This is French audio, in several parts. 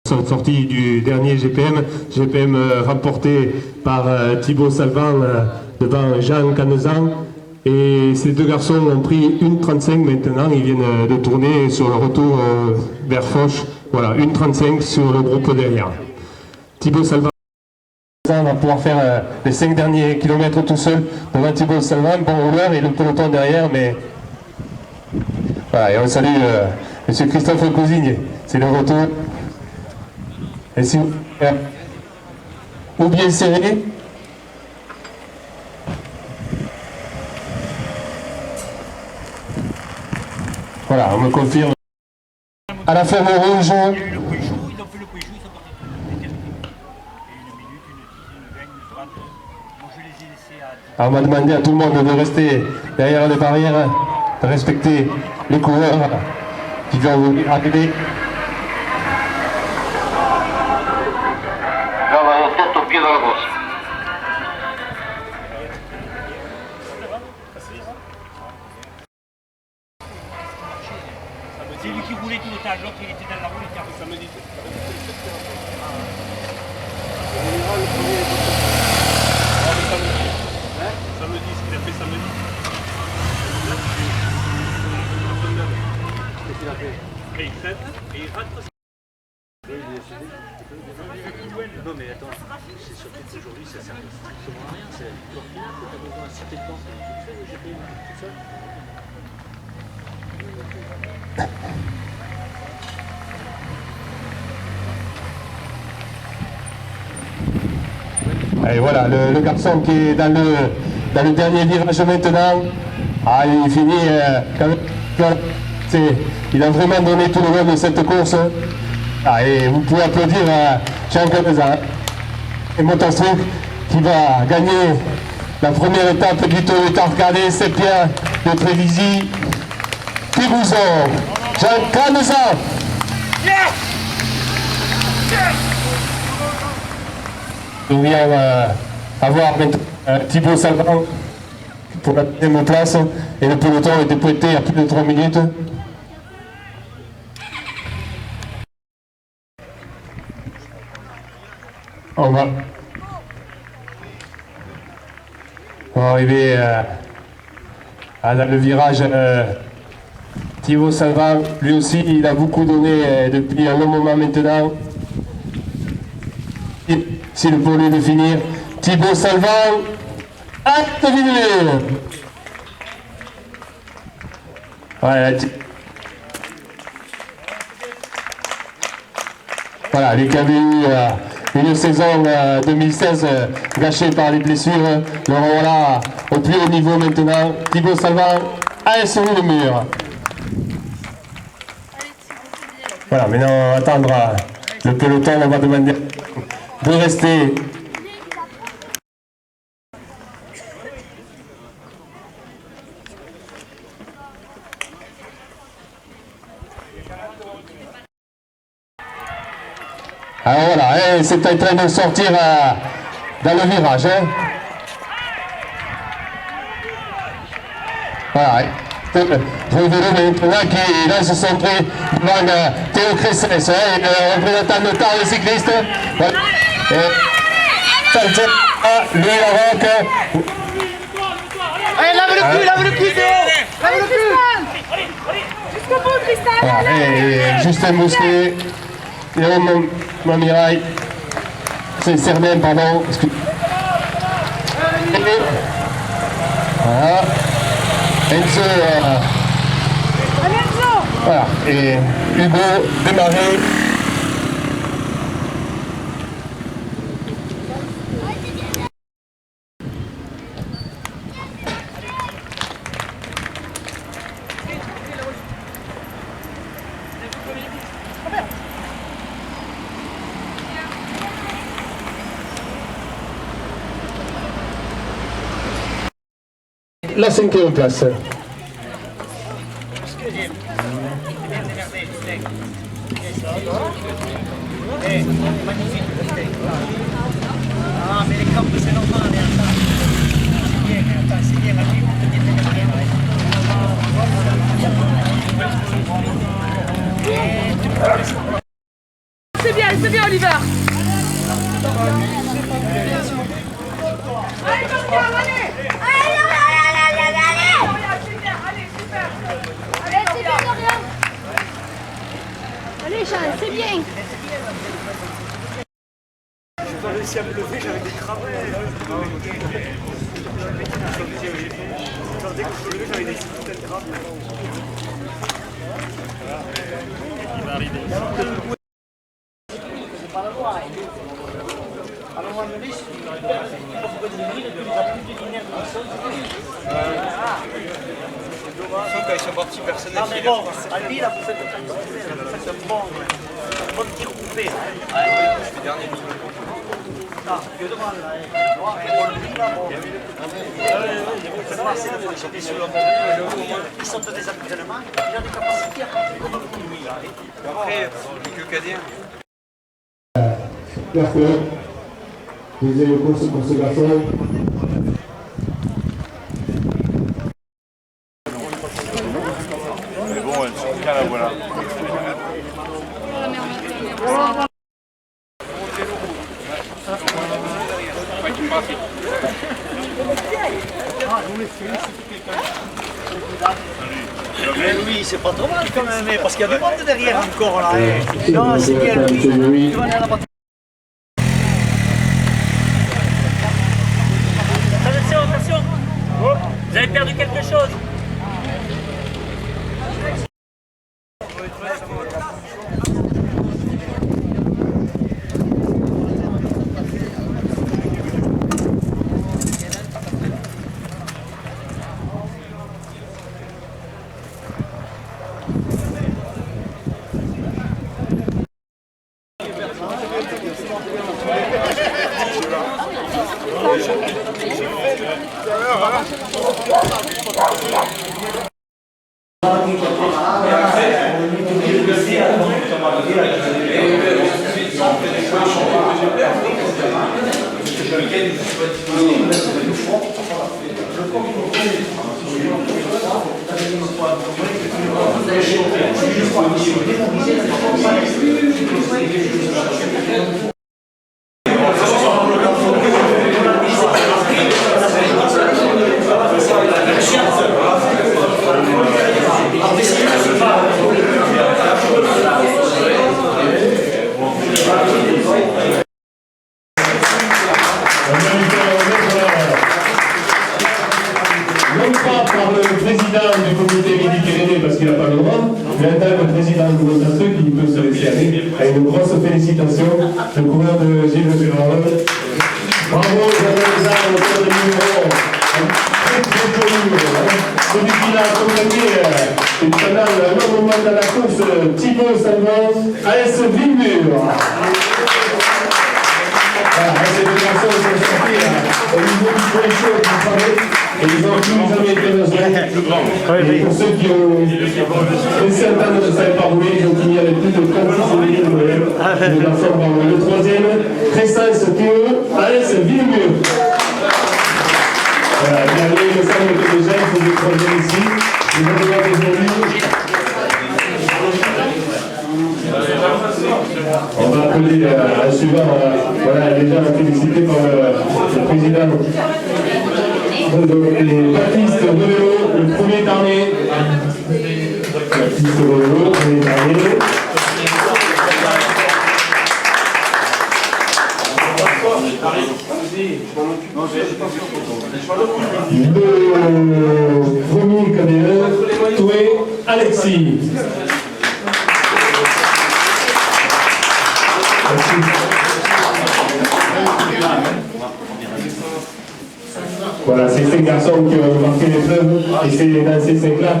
Sortie du dernier GPM, remporté par Thibaut Salvan devant Jean Canezan. Et ces deux garçons ont pris 1,35 maintenant, ils viennent de tourner sur le retour vers Foch. Voilà, 1,35 sur le groupe derrière. Thibaut Salvan va pouvoir faire les 5 derniers kilomètres tout seul devant Thibaut Salvan, bon rouleur et le peloton derrière, mais voilà, et on salue monsieur Christophe Cousigne, c'est le retour. Et si vous ou bien serré. Voilà, on me confirme. À la ferme rouge. Alors on m'a demandé à tout le monde de rester derrière les barrières, de respecter les coureurs qui vont arriver. Tutto più della cosa. C'est lui qui roulait tout le temps, l'autre il était dans la roue, il était samedi. Samedi, ce qu'il a fait samedi. Qu'est-ce qu'il a fait? Il traite et il rate. Non mais attends, c'est surtout qu'aujourd'hui ça sert strictement à rien, c'est la victoire finale que tu as besoin, si t'es dedans, c'est tout seul, j'ai payé tout seul. Et voilà, le garçon qui est dans le dernier virage maintenant, il finit quand même, il a vraiment donné tout le monde de cette course. Et vous pouvez applaudir Jean Canezan et Motorstruck qui va gagner la première étape du Tour de Tarcadet, Saint-Pierre de Trévisy, Pérouzon, Jean Canezan. Nous vient avoir maintenant Thibaut Salvan pour la deuxième place et le peloton était pointé à plus de 3 minutes. On va arriver dans le virage. Thibaut Salvan, lui aussi, il a beaucoup donné depuis un long moment maintenant. C'est le pour lui de finir. Thibaut Salvan, acte vidéo. Voilà, lui qui avait eu une saison 2016 gâchée par les blessures, le voilà au plus haut niveau maintenant. Thibaut Salvan a inséré le mur. Voilà, maintenant on va attendre le peloton, on va demander de rester. Alors voilà, c'est en train de sortir dans le virage. Voilà. Révélo maintenant qui lance son trait devant Théo Cressès, le représentant de Tarbes cycliste. Voilà. Lui la roque. Allez, lave le cul, Théo. Lave le cul. Jusqu'au bout, Tristan. Voilà. Et Justin Mousquet, Léon Mamirail, c'est Cernin, pardon. Voilà. Enzo. Voilà. Et Hugo Desmarais. La 5e place. Ah, mais les campes, c'est normal, c'est bien, la vie, C'est bien, c'est bien, Oliver. Allez, Pascal, allez. Allez, c'est bien, Dorian. Allez, Charles, c'est bien. J'ai pas réussi à me lever, j'avais des cravats. Dès que je me levais, j'avais des centaines de grammes. Il va arriver. Quand ils sont partis, personne Ah mais bon, à lui, il a fait un bon petit coupé. je suis dernier. Ah, que devant là. Ils sont des entraînements, il a des capacités à partir de lui là. Après, il que cadet. Parfait. Deuxième course pour ce garçon. Mais bon, elle se cale, voilà. Mais oui, c'est pas trop mal quand même, parce qu'il y a du monde derrière encore là. Non, c'est bien lui. Attention, attention. Vous avez perdu quelque chose. Non pas par le président du comité Midi-Pyrénées parce qu'il n'a pas le droit, mais en tant que président de ceux qui peut se laisser aller, à une grosse félicitation, le coureur de Gilles Ferrand. Bravo, Jean-Louis Zard, auteur de numéro, très très connu. Celui qui l'a accompagné pendant un long moment dans la course, Thibaut Salmon, AS Villemur. Voilà, ces deux garçons sont sortis au niveau du point chaud du travail et ils ont tous jamais été internationaux. Et pour ceux qui ont laissé entendre de ça par rouler, ils ont fini avec plus de 36 minutes de garçons par rouler. Le troisième, Cressens TE, AS Villemur. Voilà, il me semble que déjà il faut des troisième ici. Ils vont devoir aujourd'hui. On va appeler un suivant, voilà, déjà félicité par le président les Baptiste de vélo, le premier dernier. Baptiste de vélo, premier dernier. Le premier cadet, Toué Alexis. Voilà, c'est ces garçons qui ont marqué l'épreuve et c'est dans ces cinq-là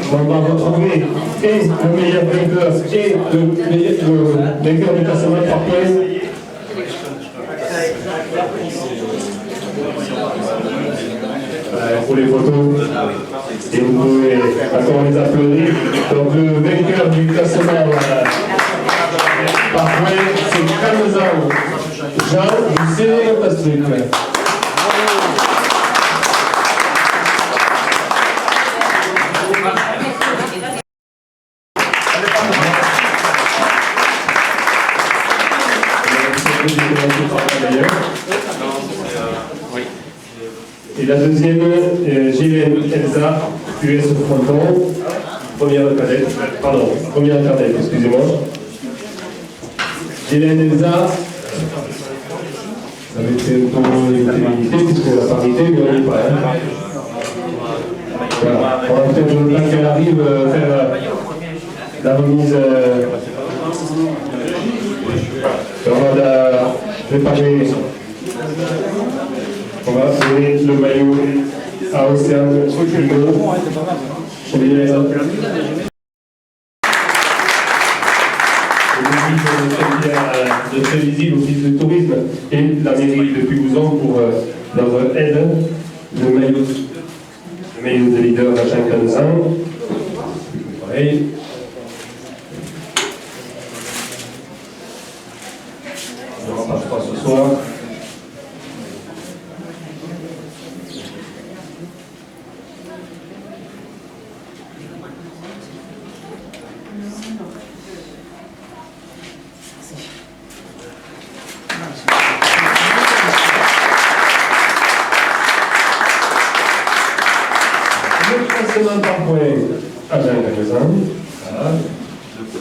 qu'on va retrouver et le meilleur vainqueur et le vainqueur du classement par points. Pour les photos, et vous pouvez encore les applaudir. Donc le vainqueur du classement par points, c'est Canezan Jean du CE Patrick. Et la deuxième, Gélène Elsa, US Fronton, première cadette, excusez-moi. Gélène Elsa, ça va être une féminité, puisque la parité, mais on n'y est pas. Hein. Voilà. On va faire le temps qu'elle arrive faire la remise. On va la préparer. On va donner le maillot à Océane Hugo. De très visible office de tourisme et la mairie de Puygouzon pour leur aide, le maillot de leader d'Achin Canezan. Pareil. On n'en passe pas ce soir. Le classement par point à Jean Canezan. Voilà.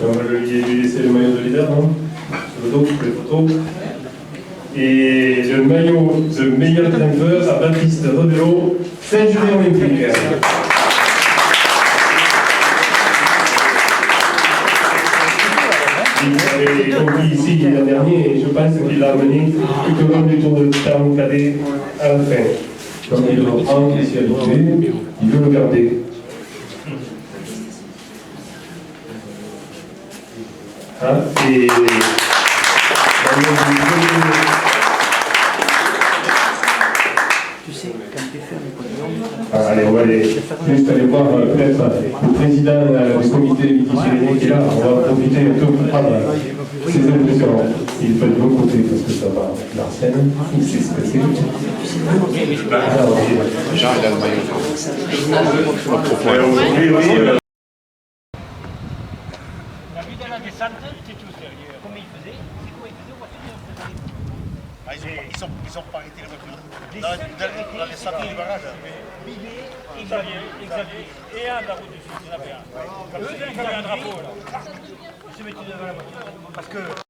On va lui laisser le maillot de leader, non? Sur le dos, pour les photos. Et le maillot de meilleur grimpeur à Baptiste Revelot, Saint-Julien Olympique. Il avait compris ici l'an dernier et je pense qu'il l'a amené tout au long du tour de temps cadet à la fin. Comme il le reprend, il s'y est habitué, il veut le garder. Hein? Et Tu sais, quand tu fais un podium... allez, on va juste aller voir peut-être le président du comité de Midi-Pyrénées qui est là. On va profiter un peu pour prendre ses impressions. Il peut être de bon côté parce que ça va. L'arsène, il sait ce que c'est. Jean, il a le maillot. La vue de la descente, c'est tout sérieux. Comment il faisait? C'est comment il faisait ou Ils ont pas arrêté les voitures. Dans les sorties du barrage. Xavier. Et un de la route du Sud, il y en avait un. Eux, il y avait un drapeau là. Ils se mettaient devant la voiture. Parce que.